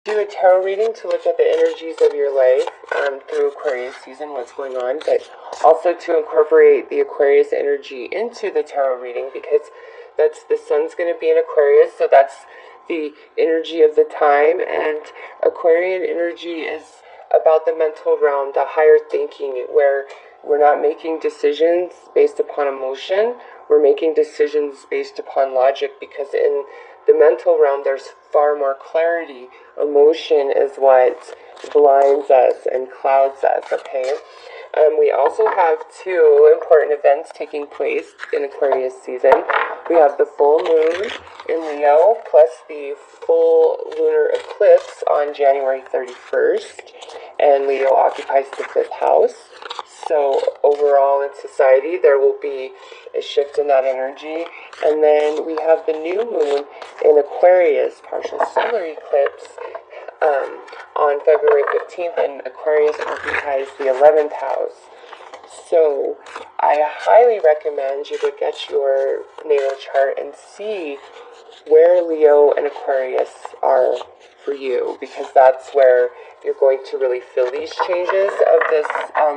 Do a tarot reading to look at the energies of your life through Aquarius season, what's going on, but also to incorporate the Aquarius energy into the tarot reading, because that's the sun's going to be in Aquarius, so that's the energy of the time, and Aquarian energy is about the mental realm, the higher thinking, where we're not making decisions based upon emotion, we're making decisions based upon logic, because in the mental realm there's far more clarity. Emotion is what blinds us and clouds us, okay? We also have two important events taking place in Aquarius season. We have the full moon in Leo plus the full lunar eclipse on January 31st, and Leo occupies the 5th house. So overall in society there will be a shift in that energy. And then we have the new moon in Aquarius, partial solar eclipse, on February 15th, and Aquarius occupies the 11th house. So I highly recommend you look at your natal chart and see where Leo and Aquarius are for you, because that's where you're going to really feel these changes of this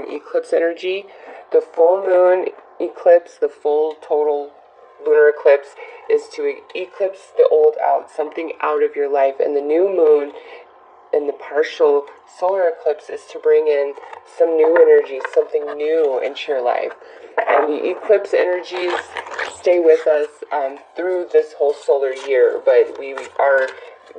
eclipse energy. The full moon eclipse, the full total lunar eclipse, is to eclipse the old out, something out of your life, and the new moon and the partial solar eclipse is to bring in some new energy, something new into your life. And the eclipse energies stay with us through this whole solar year, but we are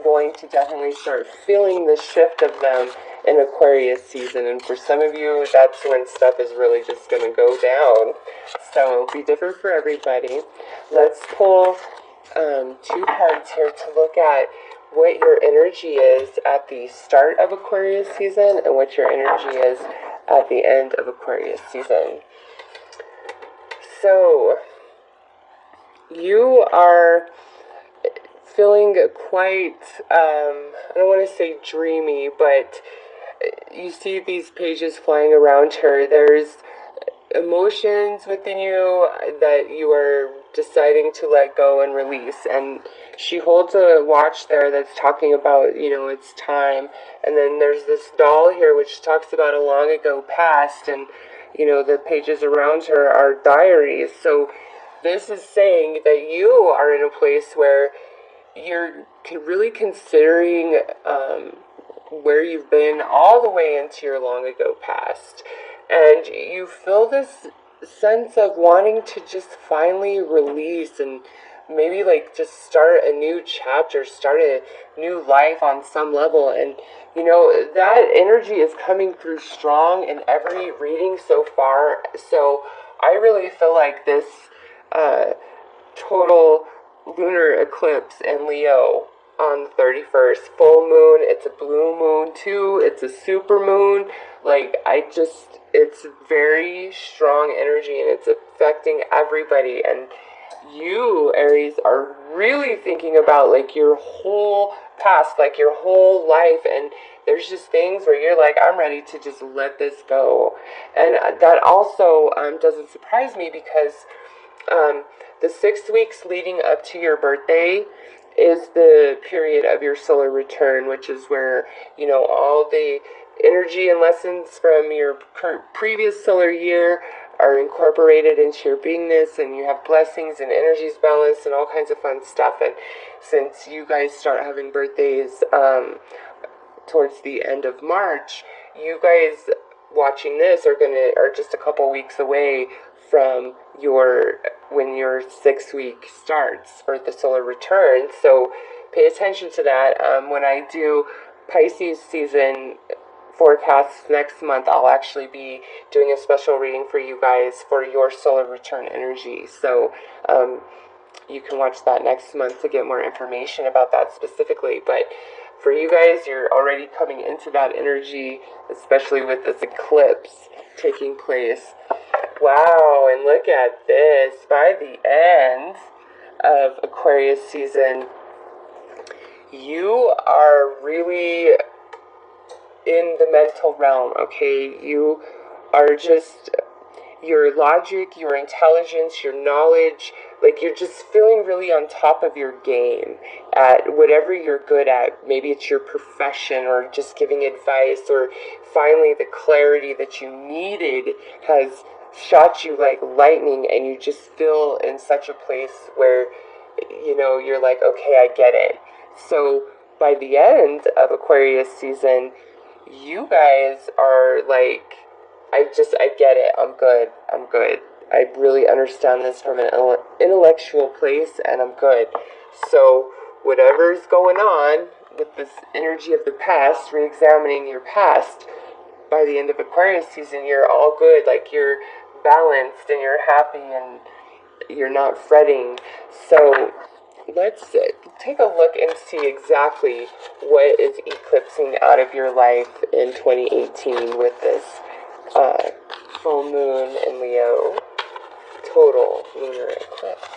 going to definitely start feeling the shift of them in Aquarius season. And for some of you, that's when stuff is really just going to go down. So it'll be different for everybody. Let's pull two cards here to look at what your energy is at the start of Aquarius season and what your energy is at the end of Aquarius season. So you are feeling quite, I don't want to say dreamy, but you see these pages flying around her. There's emotions within you that you are deciding to let go and release, and she holds a watch there that's talking about, it's time. And then there's this doll here which talks about a long ago past, and the pages around her are diaries. So this is saying that you are in a place where you're really considering where you've been all the way into your long ago past, and you feel this sense of wanting to just finally release and maybe just start a new chapter, start a new life on some level. And that energy is coming through strong in every reading so far. So I really feel like this total lunar eclipse in Leo on the 31st, full moon, it's a blue moon too, it's a super moon, it's very strong energy, and it's affecting everybody. And you, Aries, are really thinking about your whole past, your whole life, and there's just things where you're like, I'm ready to just let this go. And that also doesn't surprise me, because the 6 weeks leading up to your birthday is the period of your solar return, which is where, all the energy and lessons from your previous solar year are incorporated into your beingness, and you have blessings and energies balanced and all kinds of fun stuff. And since you guys start having birthdays towards the end of March, you guys watching this are just a couple weeks away from when your 6 week starts for the solar return. So pay attention to that. When I do Pisces season forecasts next month, I'll actually be doing a special reading for you guys for your solar return energy. So you can watch that next month to get more information about that specifically. But for you guys, you're already coming into that energy, especially with this eclipse taking place. Wow, and look at this. By the end of Aquarius season, you are really in the mental realm, okay? You are just your logic, your intelligence, your knowledge, like you're just feeling really on top of your game at whatever you're good at. Maybe it's your profession or just giving advice, or finally the clarity that you needed has shot you like lightning, and you just feel in such a place where, you're like, okay, I get it. So by the end of Aquarius season, you guys are like, I get it. I'm good. I really understand this from an intellectual place, and I'm good. So whatever's going on with this energy of the past, re-examining your past, by the end of Aquarius season, you're all good. Like, you're balanced and you're happy and you're not fretting. So let's take a look and see exactly what is eclipsing out of your life in 2018 with this full moon in Leo, total lunar eclipse.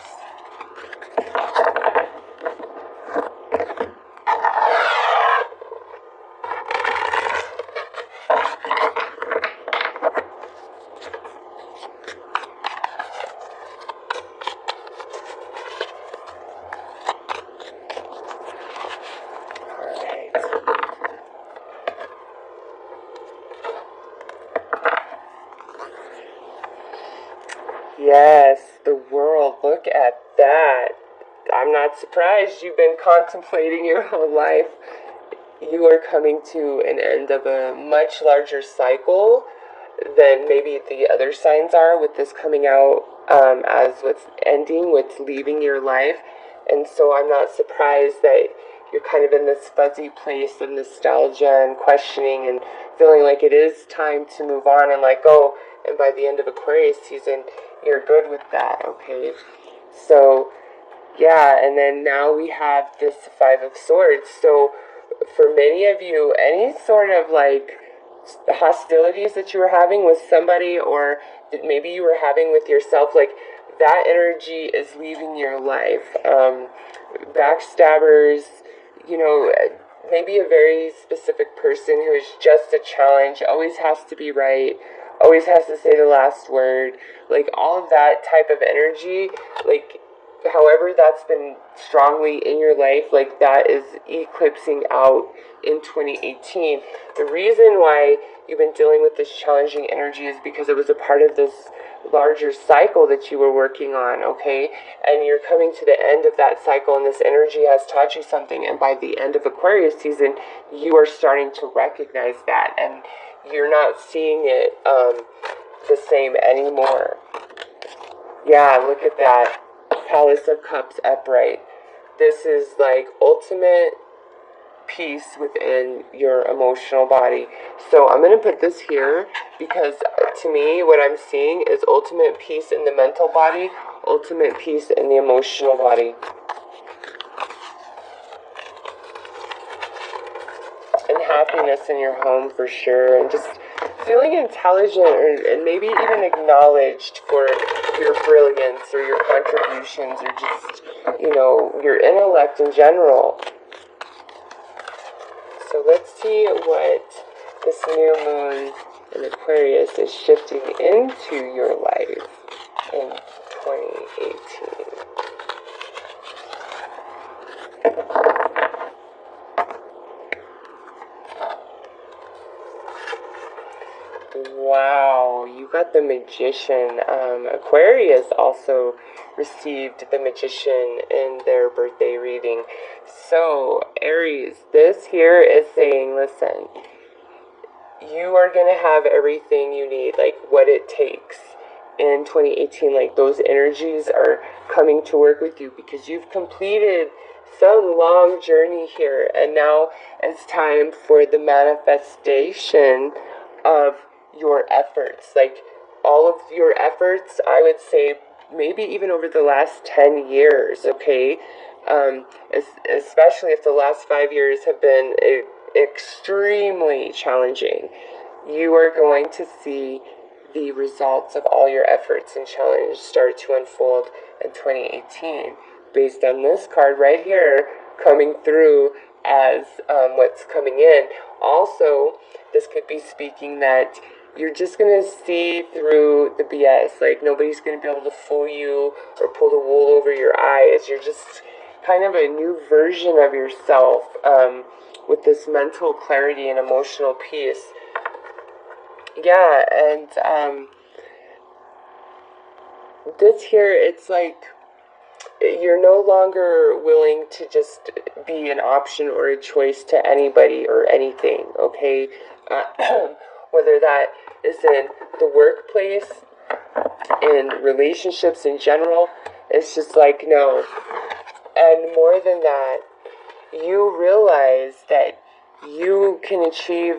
Yes, the world. Look at that. I'm not surprised you've been contemplating your whole life. You are coming to an end of a much larger cycle than maybe the other signs are, with this coming out as what's ending, what's leaving your life. And so I'm not surprised that you're kind of in this fuzzy place of nostalgia and questioning and feeling like it is time to move on and let go. And by the end of Aquarius season, you're good with that, okay? So, yeah, and then now we have this Five of Swords. So, for many of you, any sort of like hostilities that you were having with somebody, or that maybe you were having with yourself, like that energy is leaving your life. Backstabbers, maybe a very specific person who is just a challenge, always has to be right, always has to say the last word, like all of that type of energy, like however that's been strongly in your life, like that is eclipsing out in 2018. The reason why you've been dealing with this challenging energy is because it was a part of this larger cycle that you were working on, okay? And you're coming to the end of that cycle, and this energy has taught you something, and by the end of Aquarius season, you are starting to recognize that, and you're not seeing it the same anymore. Yeah, look at that. Palace of Cups upright. This is like ultimate peace within your emotional body. So I'm going to put this here because to me what I'm seeing is ultimate peace in the mental body, ultimate peace in the emotional body. And happiness in your home for sure, and just feeling intelligent and maybe even acknowledged for your brilliance or your contributions or just, your intellect in general. So let's see what this new moon in Aquarius is shifting into your life in 2018. Wow, you got the Magician. Aquarius also received the Magician in their birthday reading. So, Aries, this here is saying, listen, you are going to have everything you need, like what it takes in 2018. Like those energies are coming to work with you because you've completed some long journey here, and now it's time for the manifestation of your efforts. Like all of your efforts, I would say maybe even over the last 10 years, okay? Especially if the last 5 years have been extremely challenging, you are going to see the results of all your efforts and challenge start to unfold in 2018 based on this card right here coming through as what's coming in. Also, this could be speaking that you're just going to see through the BS. Like, nobody's going to be able to fool you or pull the wool over your eyes. You're just kind of a new version of yourself, with this mental clarity and emotional peace. Yeah, and this here, it's like you're no longer willing to just be an option or a choice to anybody or anything, okay? Whether that is in the workplace, in relationships in general, it's just like, no. And more than that, you realize that you can achieve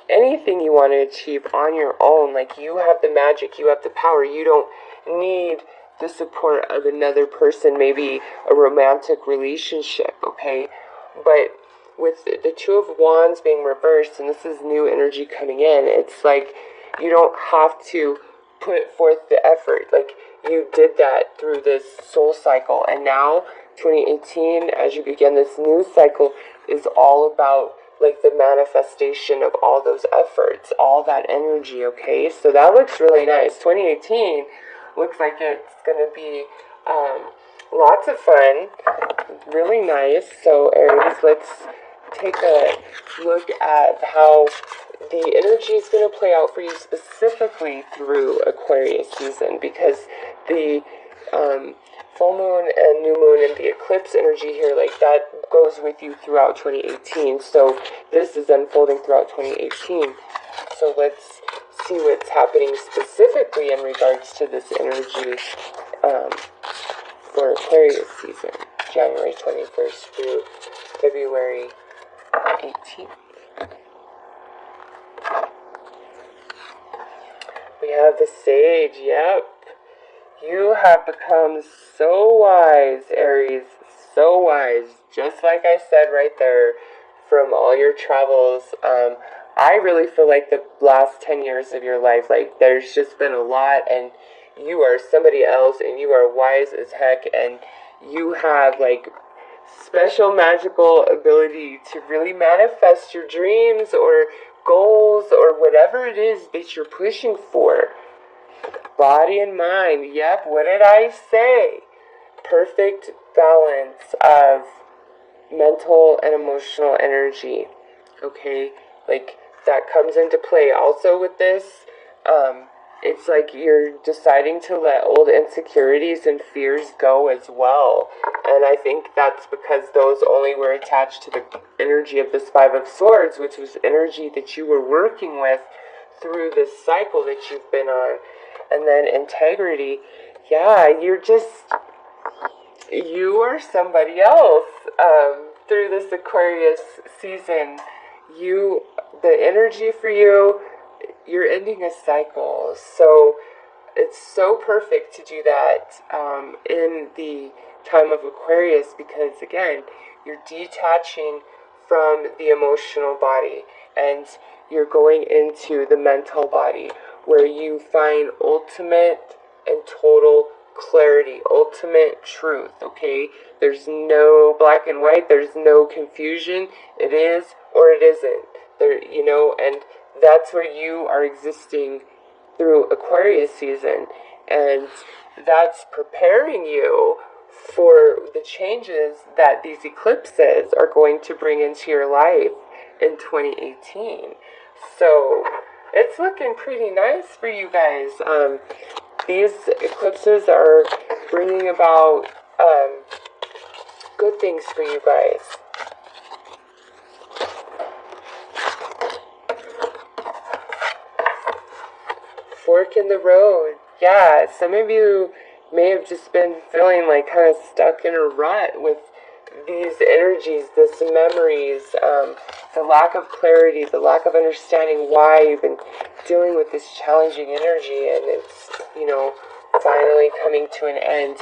anything you want to achieve on your own. Like, you have the magic, you have the power. You don't need the support of another person, maybe a romantic relationship, okay? But with the Two of Wands being reversed, and this is new energy coming in, it's like you don't have to put forth the effort. Like, you did that through this soul cycle, and now 2018, as you begin this new cycle, is all about like the manifestation of all those efforts, all that energy, okay? So that looks really nice. 2018 looks like it's going to be lots of fun, really nice. So Aries, let's take a look at how the energy is going to play out for you specifically through Aquarius season, because the full moon and new moon and the eclipse energy here, like that goes with you throughout 2018. So this is unfolding throughout 2018. So let's see what's happening specifically in regards to this energy for Aquarius season, January 21st through February 18th. We have the Sage, yep. You have become so wise, Aries, so wise. Just like I said right there, from all your travels, I really feel like the last 10 years of your life, like, there's just been a lot, and you are somebody else, and you are wise as heck, and you have, like, special magical ability to really manifest your dreams or goals or whatever it is that you're pushing for. Body and mind, yep, what did I say? Perfect balance of mental and emotional energy, okay? Like, that comes into play. Also with this, it's like you're deciding to let old insecurities and fears go as well. And I think that's because those only were attached to the energy of this Five of Swords, which was energy that you were working with through this cycle that you've been on. And then integrity, yeah, you are somebody else through this Aquarius season. The energy for you, you're ending a cycle. So it's so perfect to do that in the time of Aquarius, because again, you're detaching from the emotional body and you're going into the mental body, where you find ultimate and total clarity, ultimate truth, okay? There's no black and white, there's no confusion. It is or it isn't. There, and that's where you are existing through Aquarius season, and that's preparing you for the changes that these eclipses are going to bring into your life in 2018. So it's looking pretty nice for you guys. These eclipses are bringing about good things for you guys. Fork in the road. Yeah, some of you may have just been feeling like kind of stuck in a rut with these energies, these memories, the lack of clarity, the lack of understanding why you've been dealing with this challenging energy, and it's, finally coming to an end.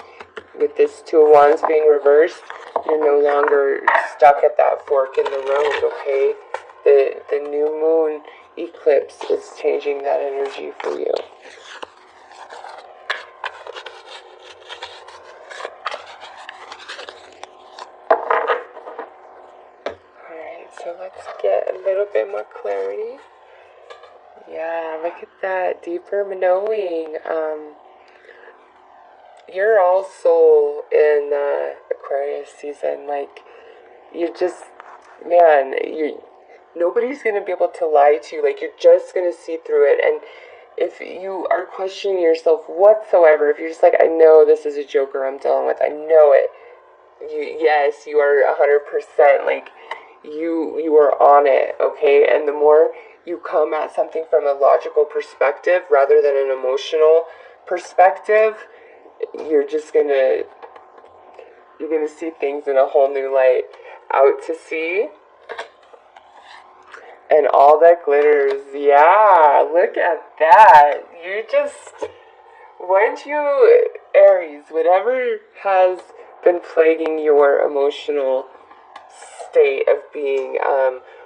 With this Two of Wands being reversed, you're no longer stuck at that fork in the road, okay? The new moon eclipse is changing that energy for you. Alright, so let's get a little bit more clarity. Yeah, look at that. Deeper knowing. You're all soul in Aquarius season. Like, you just, man, nobody's going to be able to lie to you. Like, you're just going to see through it. And if you are questioning yourself whatsoever, if you're just like, I know this is a joker I'm dealing with, I know it. Yes, you are 100%. Like, you are on it, okay? And the more you come at something from a logical perspective rather than an emotional perspective, you're just you're gonna see things in a whole new light. Out to sea and all that glitters. Yeah, look at that. You just, once you, Aries, whatever has been plaguing your emotional state of being,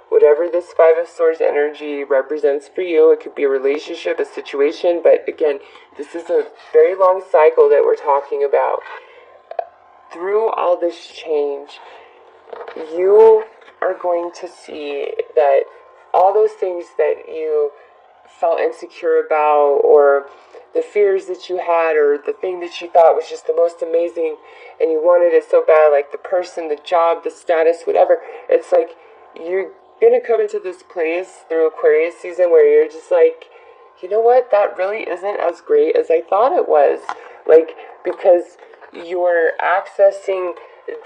whatever this Five of Swords energy represents for you, it could be a relationship, a situation, but again, this is a very long cycle that we're talking about. Through all this change, you are going to see that all those things that you felt insecure about, or the fears that you had, or the thing that you thought was just the most amazing and you wanted it so bad, like the person, the job, the status, whatever, it's like you're gonna come into this place through Aquarius season where you're just like, you know what, that really isn't as great as I thought it was. Like, because you're accessing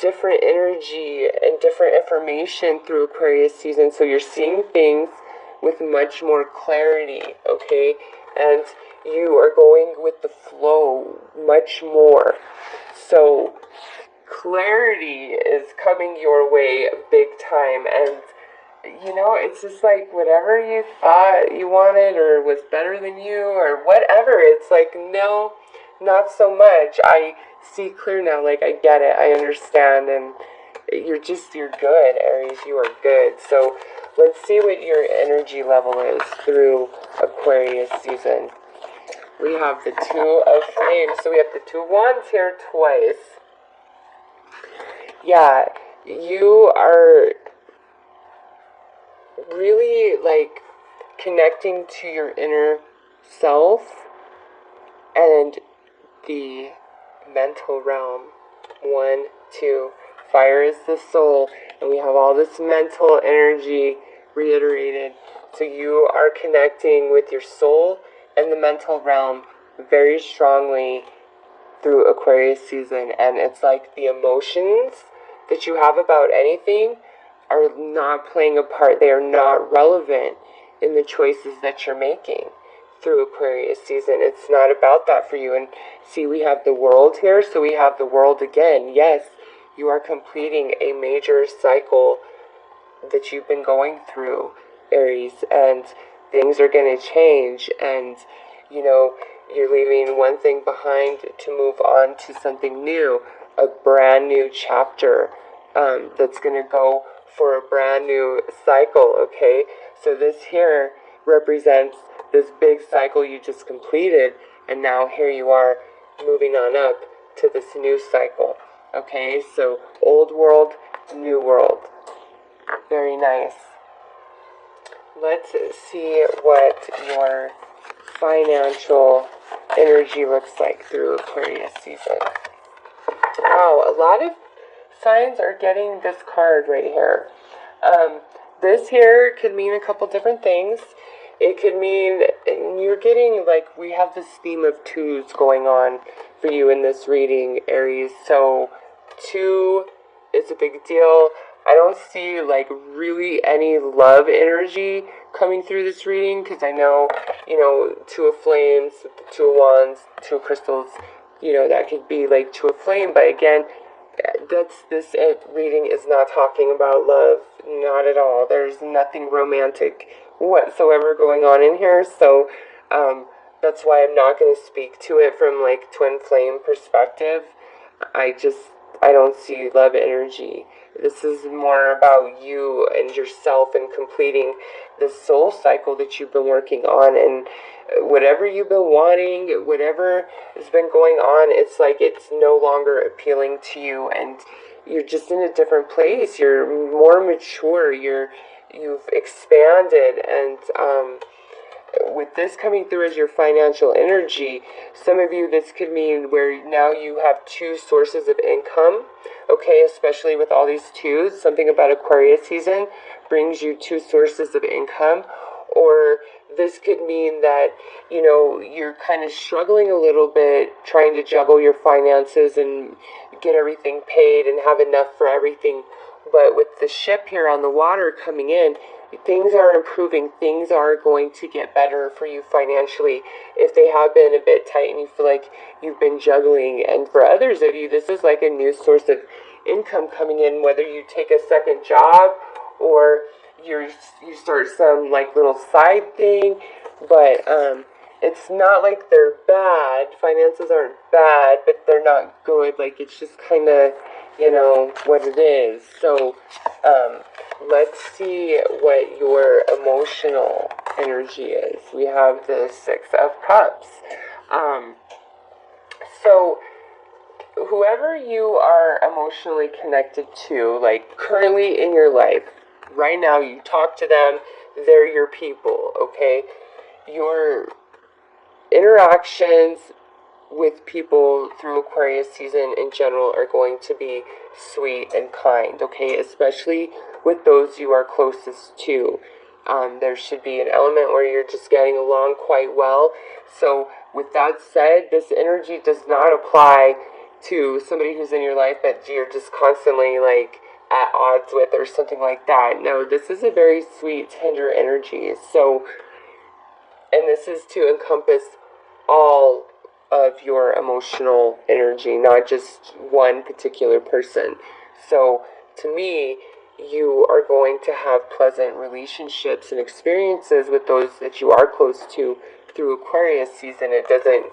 different energy and different information through Aquarius season, so you're seeing things with much more clarity, okay? And you are going with the flow much more. So clarity is coming your way big time, and you know, it's just like whatever you thought you wanted or was better than you or whatever, it's like, no, not so much. I see clear now, like I get it, I understand, and you're good, Aries, you are good. So let's see what your energy level is through Aquarius season. We have the Two of Flames, so we have the Two of Wands here twice. Yeah, you are really like connecting to your inner self and the mental realm. 1, 2, fire is the soul, and we have all this mental energy reiterated. So you are connecting with your soul and the mental realm very strongly through Aquarius season, and it's like the emotions that you have about anything are not playing a part. They are not relevant in the choices that you're making through Aquarius season. It's not about that for you. And see, we have the World here, so we have the World again. Yes, you are completing a major cycle that you've been going through, Aries, and things are going to change, and you know, you're leaving one thing behind to move on to something new, a brand new chapter that's going to go for a brand new cycle, okay? So this here represents this big cycle you just completed, and now here you are moving on up to this new cycle, okay? So old world, new world. Very nice. Let's see what your financial energy looks like through Aquarius season. Wow, a lot of signs are getting this card right here. This here could mean a couple different things. It could mean you're getting, like, we have this theme of twos going on for you in this reading, Aries. So 2 is a big deal. I don't see like really any love energy coming through this reading, because I know, you know, Two of Flames, Two of Wands, Two of Crystals, you know, that could be like Two of Flame, but again, this reading is not talking about love, not at all. There's nothing romantic whatsoever going on in here, so that's why I'm not going to speak to it from like twin flame perspective. I don't see love energy. This is more about you and yourself and completing the soul cycle that you've been working on, and whatever you've been wanting, whatever has been going on, it's like it's no longer appealing to you, and you're just in a different place. You're more mature. You've expanded, and with this coming through as your financial energy, some of you, this could mean where now you have two sources of income, okay, especially with all these twos. Something about Aquarius season brings you two sources of income. Or this could mean that, you're kind of struggling a little bit trying to juggle your finances and get everything paid and have enough for everything. But with the ship here on the water coming in, things are improving. Things are going to get better for you financially if they have been a bit tight and you feel like you've been juggling. And for others of you, this is like a new source of income coming in, whether you take a second job or you start some like little side thing. But it's not like they're bad. Finances aren't bad, but they're not good. Like, it's just kind of, what it is. So let's see what your emotional energy is. We have the Six of Cups. So whoever you are emotionally connected to, like currently in your life, right now you talk to them, they're your people, okay? Your interactions with people through Aquarius season in general are going to be sweet and kind, okay? Especially with those you are closest to. There should be an element where you're just getting along quite well. So with that said, this energy does not apply to somebody who's in your life that you're just constantly like at odds with or something like that. No, this is a very sweet, tender energy. So, and this is to encompass all of your emotional energy, not just one particular person. So to me, you are going to have pleasant relationships and experiences with those that you are close to through Aquarius season. It doesn't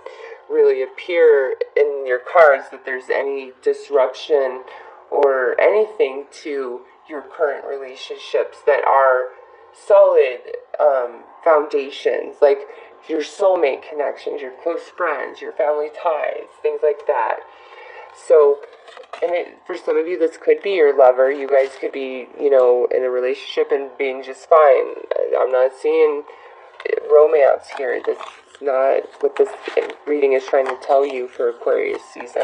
really appear in your cards that there's any disruption or anything to your current relationships that are solid foundations, like your soulmate connections, your close friends, your family ties, things like that. So, for some of you, this could be your lover. You guys could be, in a relationship and being just fine. I'm not seeing romance here. This is not what this reading is trying to tell you for Aquarius season.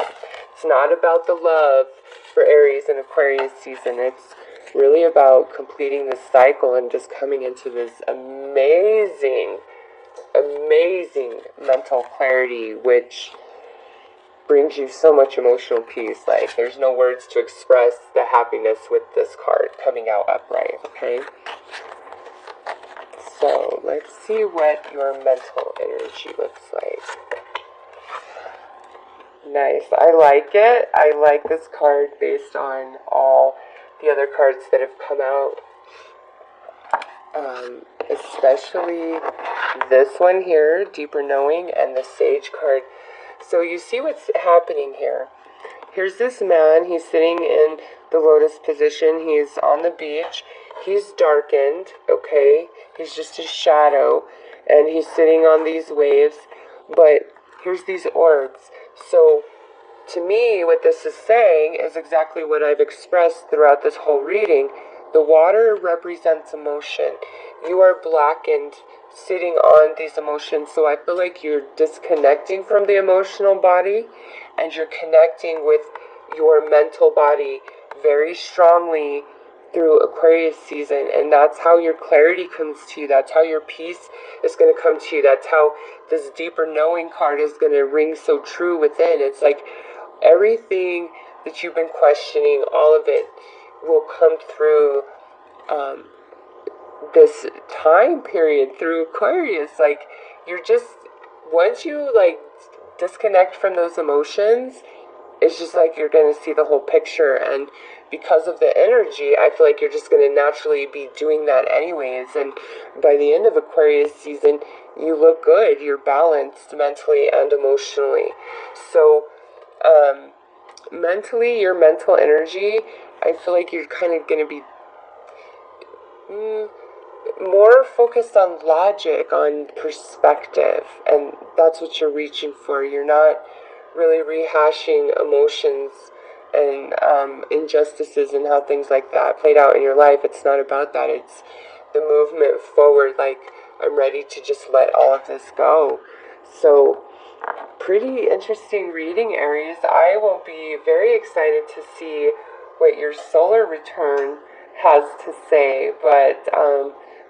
It's not about the love for Aries and Aquarius season. It's really about completing this cycle and just coming into this amazing mental clarity, which brings you so much emotional peace. Like, there's no words to express the happiness with this card coming out upright, okay? So, let's see what your mental energy looks like. Nice. I like it. I like this card based on all the other cards that have come out. Especially this one here, Deeper Knowing, and the Sage card. So you see what's happening here. Here's this man. He's sitting in the lotus position. He's on the beach. He's darkened, okay? He's just a shadow. And he's sitting on these waves. But here's these orbs. So to me, what this is saying is exactly what I've expressed throughout this whole reading. The water represents emotion. You are blackened sitting on these emotions, so I feel like you're disconnecting from the emotional body and you're connecting with your mental body very strongly through Aquarius season, and that's how your clarity comes to you. That's how your peace is going to come to you. That's how this Deeper Knowing card is going to ring so true within. It's like everything that you've been questioning, all of it will come through this time period through Aquarius. Like, you're just, once you like disconnect from those emotions, it's just like you're going to see the whole picture. And because of the energy, I feel like you're just going to naturally be doing that anyways. And by the end of Aquarius season, you look good. You're balanced mentally and emotionally. So mentally, your mental energy, I feel like you're kind of going to be more focused on logic, on perspective, and that's what you're reaching for. You're not really rehashing emotions and injustices and how things like that played out in your life. It's not about that. It's the movement forward, like I'm ready to just let all of this go. So, pretty interesting reading, Aries. I will be very excited to see what your solar return has to say. But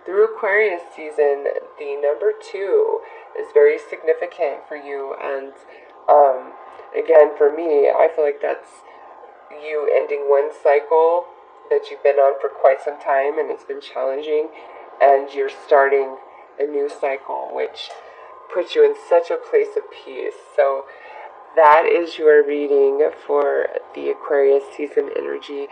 through Aquarius season, the number 2 is very significant for you. And again, for me, I feel like that's you ending one cycle that you've been on for quite some time and it's been challenging, and you're starting a new cycle, which puts you in such a place of peace. So that is your reading for the Aquarius season energy.